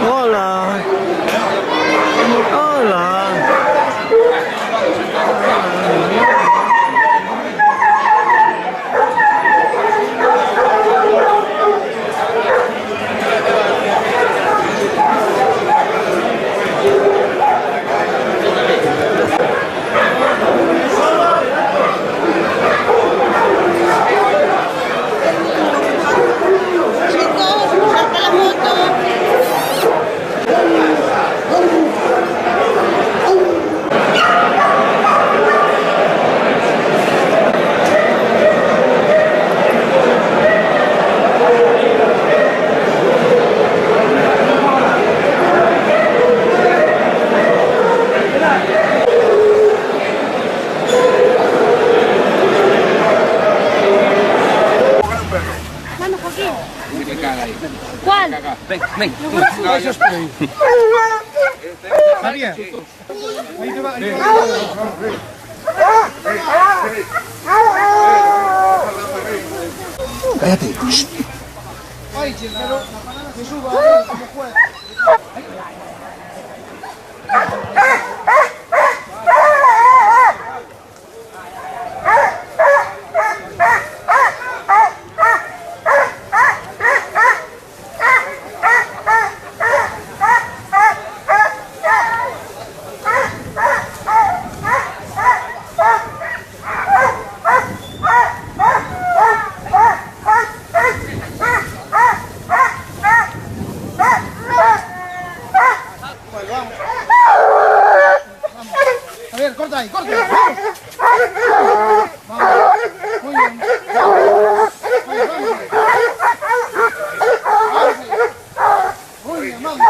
Hola. Hola. ¿Cuál? Ven, ven. María. Cállate. Ay, pero que suba como pueda. A ver, corta ahí, corta. Vamos. Muy bien. Muy bien, vamos.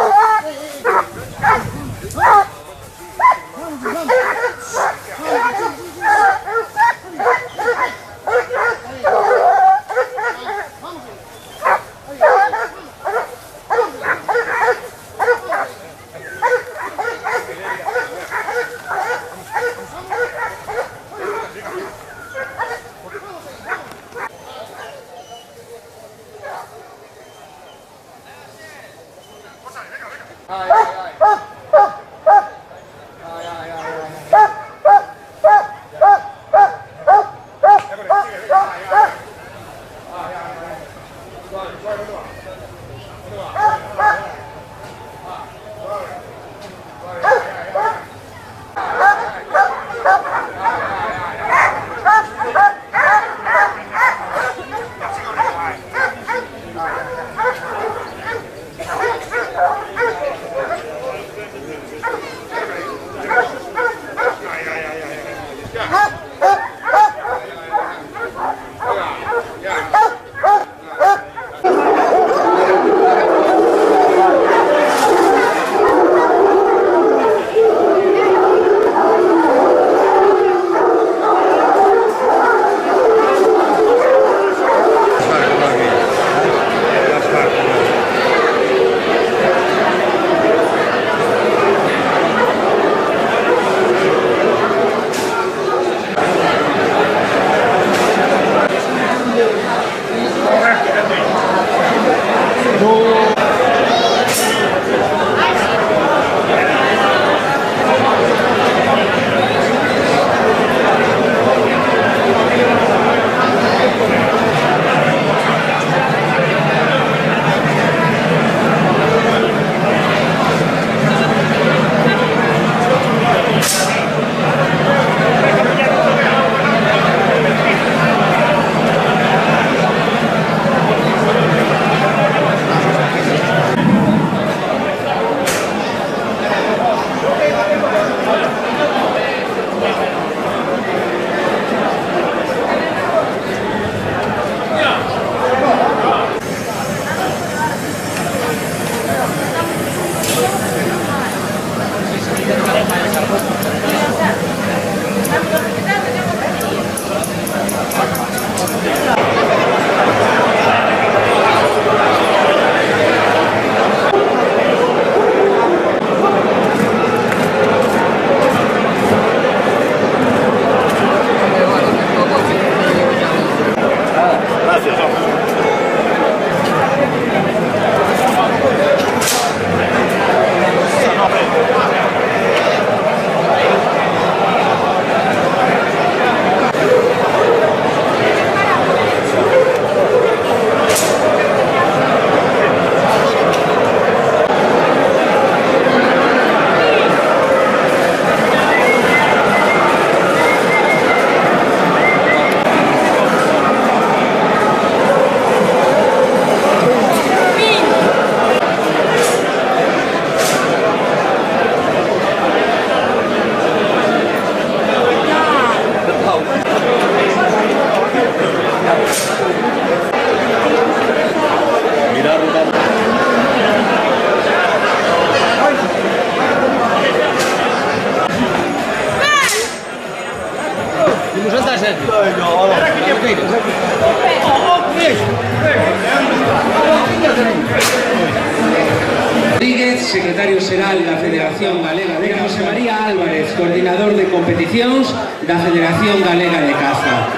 Pérez, secretario xeral da Federación Galega de Caza, José María Álvarez, coordinador de competicións da Federación Galega de Caza.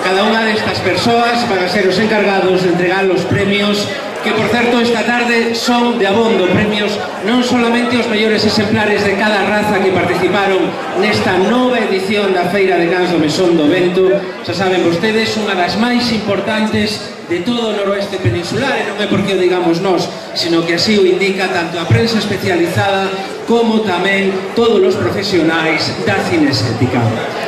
Cada unha destas persoas van a ser os encargados de entregar os premios que, por certo, esta tarde son de abondo, premios non solamente os mellores exemplares de cada raza que participaron nesta nova edición da Feira de Cans do Mesón do Vento. Xa saben vostedes, unha das máis importantes de todo o noroeste peninsular, e non é porque o digamos nós, sino que así o indica tanto a prensa especializada como tamén todos os profesionais da cinestética.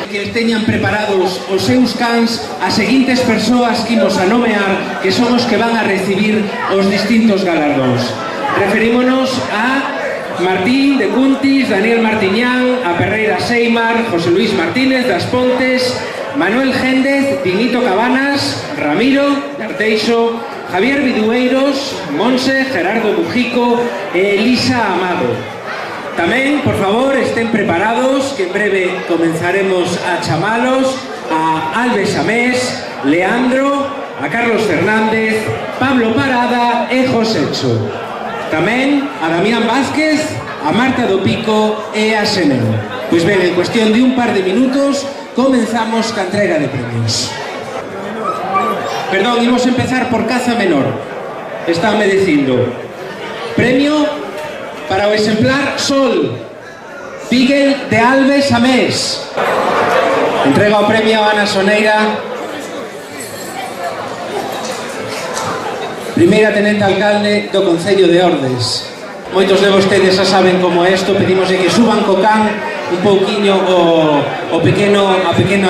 Que teñan preparados os seus cans as seguintes persoas que imos a nomear, que son os que van a recibir os distintos galardóns. Referímonos a Martín de Cuntis, Daniel Martiñán, a Perreira Seimar, José Luis Martínez das Pontes, Manuel Géndez, Dinito Cabanas, Ramiro de Arteixo, Javier Vidueiros, Monse, Gerardo Mujico e Elisa Amado. Tamén, por favor, estén preparados, que en breve comenzaremos a chamalos a Alves Amés, Leandro, a Carlos Fernández, Pablo Parada e Josécho. Tamén a Damián Vázquez, a Marta do Pico e a Senén. Pois ben, en cuestión de un par de minutos, comenzamos ca entrega de premios. Perdón, imos empezar por caza menor. Estánme dicindo. Premio para o exemplar Sol, Miguel de Alves Amés. Entrega o premio a Ana Soneira, primeira tenente alcalde do Concello de Ordes. Moitos de vostedes xa saben como é isto, pedimos que suban co can un pouquiño o pequeno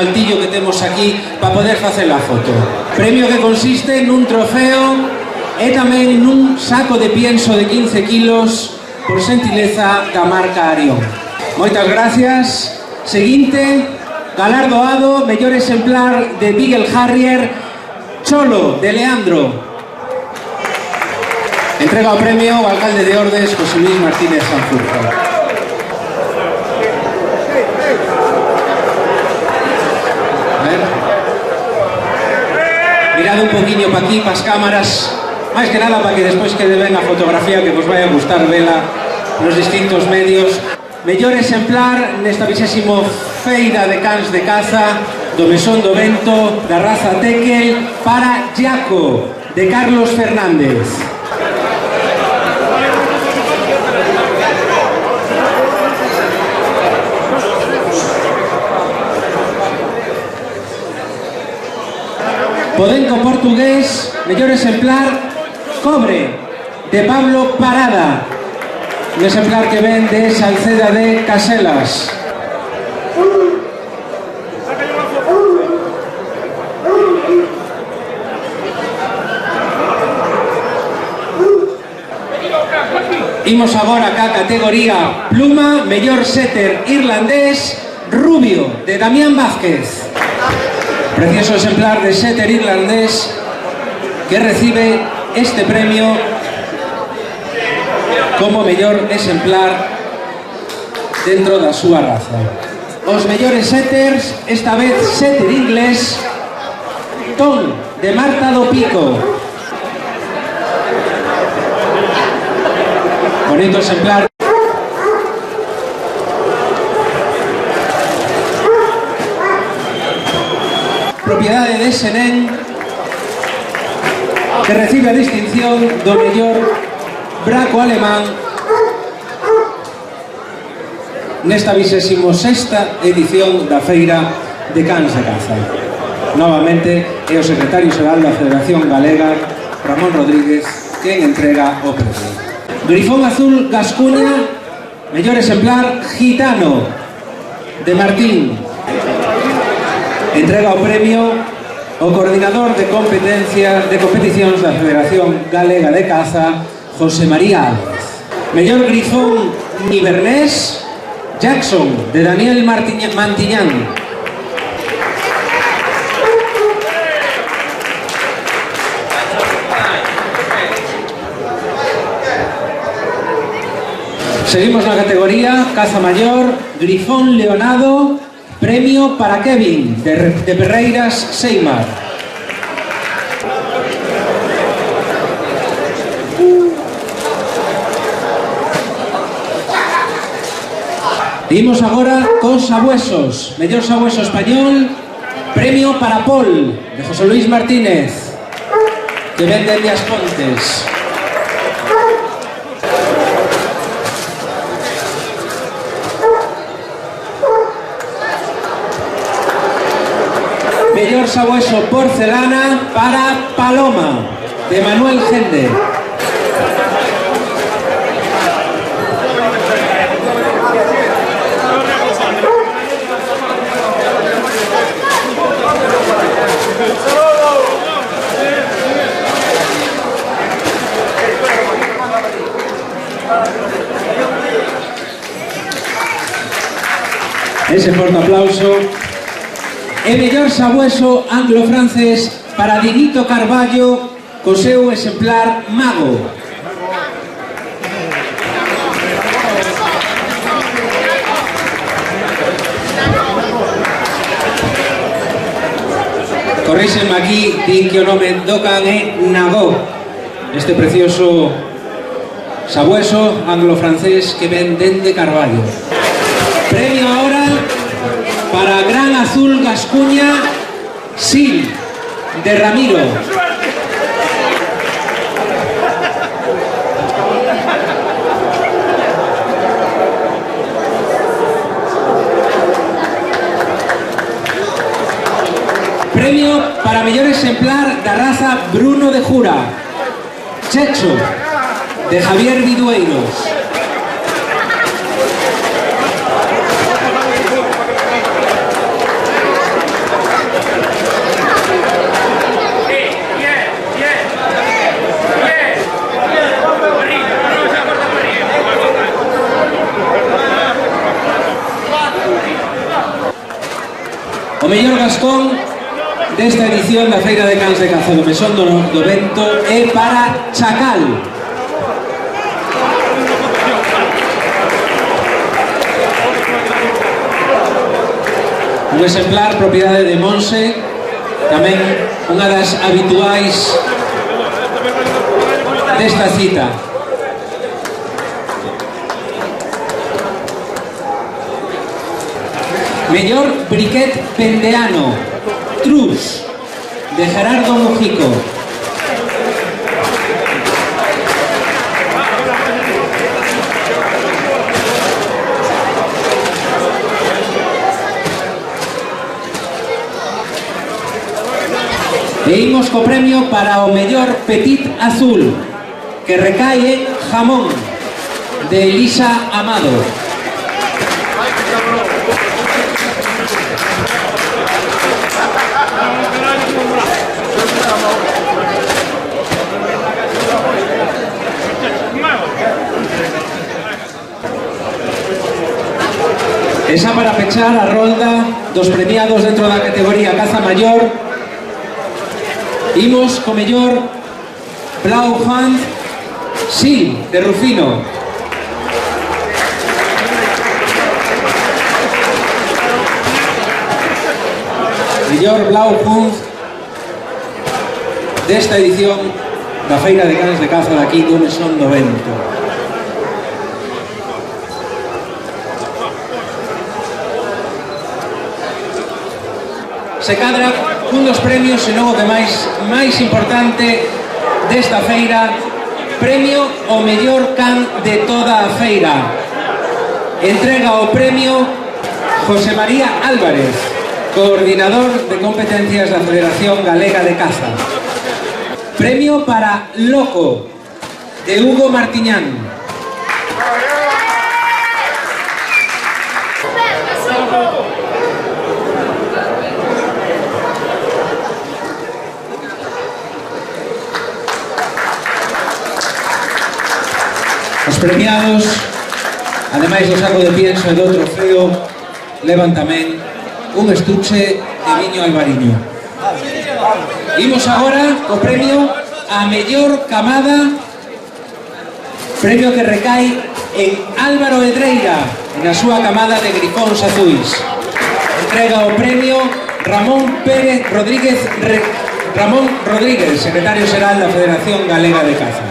altillo que temos aquí para poder facer a foto. Premio que consiste nun trofeo e tamén nun saco de pienso de 15 kilos por xentileza da marca Arión. Moitas gracias. Seguinte, galardoado, mellor exemplar de Beagle Harrier, Cholo, de Leandro. Entrega o premio ao alcalde de Ordes, José Luis Martínez Sanjurjo. A ver. Mirad un poquinho pa aquí, pas cámaras. Máis que nada para que despois quede ben a fotografía, que vos vai a gustar vela nos distintos medios. Mellor exemplar nesta 20ª Feira de Cans de Caza do Mesón do Vento da raza Tekel para Jaco, de Carlos Fernández. Podenco portugués, mellor exemplar Cobre, de Pablo Parada, un exemplar que ven de Salceda de Caselas. Imos agora ca categoría Pluma, mellor setter irlandés, Rubio, de Damián Vázquez. Precioso exemplar de setter irlandés que recibe este premio como mellor exemplar dentro da súa raza. Os mellores setters, esta vez setter inglés, Tom, de Marta do Pico. Bonito exemplar. Propiedade de Senén, que recibe a distinción do mellor braco alemán nesta 26ª edición da Feira de Cans de Caza. Novamente é o secretario xeral da Federación Galega, Ramón Rodríguez, quen entrega o premio. Grifón azul Gascuña, mellor exemplar Gitano, de Martín. Entrega o premio o coordinador de competicións da Federación Galega de Caza, José María Álvarez. Mellor grifón nivernés, Jackson, de Daniel Mantiñán. Seguimos na categoría Caza Mayor, grifón leonado, premio para Kevin, de Perreiras Seimar. Imos agora cos sabuesos. Mellor sabueso español, premio para Pol, de José Luis Martínez, que ven dende As Pontes. Mellor sabueso porcelana para Paloma, de Manuel Gende. Ese forte aplauso. E mellor sabueso anglo-francés para Diguito Carballo co seu exemplar Mago. Corríxenme aquí, din que o nome do can é Nagó. Este precioso sabueso anglo-francés que ven dende Carballo. Premio ahora para Gran Azul Gascuña, Sil, de Ramiro. Premio para mellor exemplar da raza Bruno de Jura, Checho, de Javier Vidueiros. O mellor gascón desta edición da Feira de Cans de Caza do Mesón do Vento é para Chacal. Un exemplar propiedade de Monse, tamén unha das habituais desta cita. Mellor briquet pendeano, Trus, de Gerardo Mujico. E imos co premio para o mellor Petit Azul, que recae en Jamón, de Elisa Amado. E xa para pechar a rolda dos premiados dentro da categoría Caza Maior, imos co mellor Blauhand Sil, de Rufino. Mellor Blauhand desta edición da Feira de Cans de Caza daqui do Mesón do Vento. Se cadra un dos premios, e non o que máis importante desta feira, premio ao mellor can de toda a feira. Entrega o premio José María Álvarez, coordinador de competencias da Federación Galega de Caza. Premio para Loco, de Hugo Martiñán. Os premiados, ademais do saco de pienso e do trofeo, levan tamén un estuche de viño albariño. Imos agora co premio a mellor camada, premio que recae en Álvaro Edreira, na súa camada de grifóns azuis. Entrega o premio Ramón Rodríguez, secretario xeral da Federación Galega de Caza.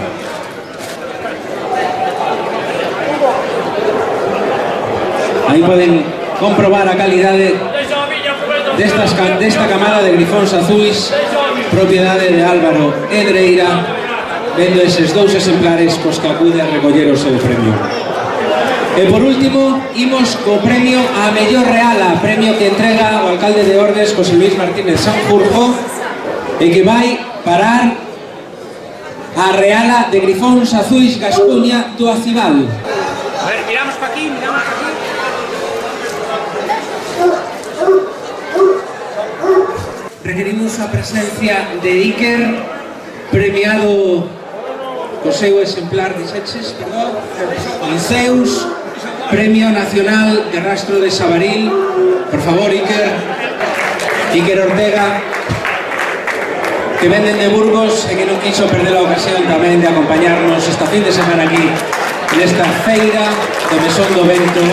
Aí Aquí poden comprobar a calidade desta camada de grifóns azuis, propiedade de Álvaro Edreira, vendo eses 2 exemplares cos que acude a recoller o seu premio. E por último, imos co premio a mellor reala, premio que entrega o alcalde de Ordes, José Luis Martínez Sanjurjo, e que vai parar a reala de grifóns azuis Gascuña do Acibal. A ver, miramos pa aquí, miramos pa aquí. Requerimos a presencia de Iker, premiado co seu exemplar de Seches, perdón, Liceus, Premio Nacional de Rastro de Sabaril. Por favor, Iker Ortega, que venden de Burgos e que non quiso perder a ocasión tamén de acompañarnos esta fin de semana aquí nesta feira do Mesón do Vento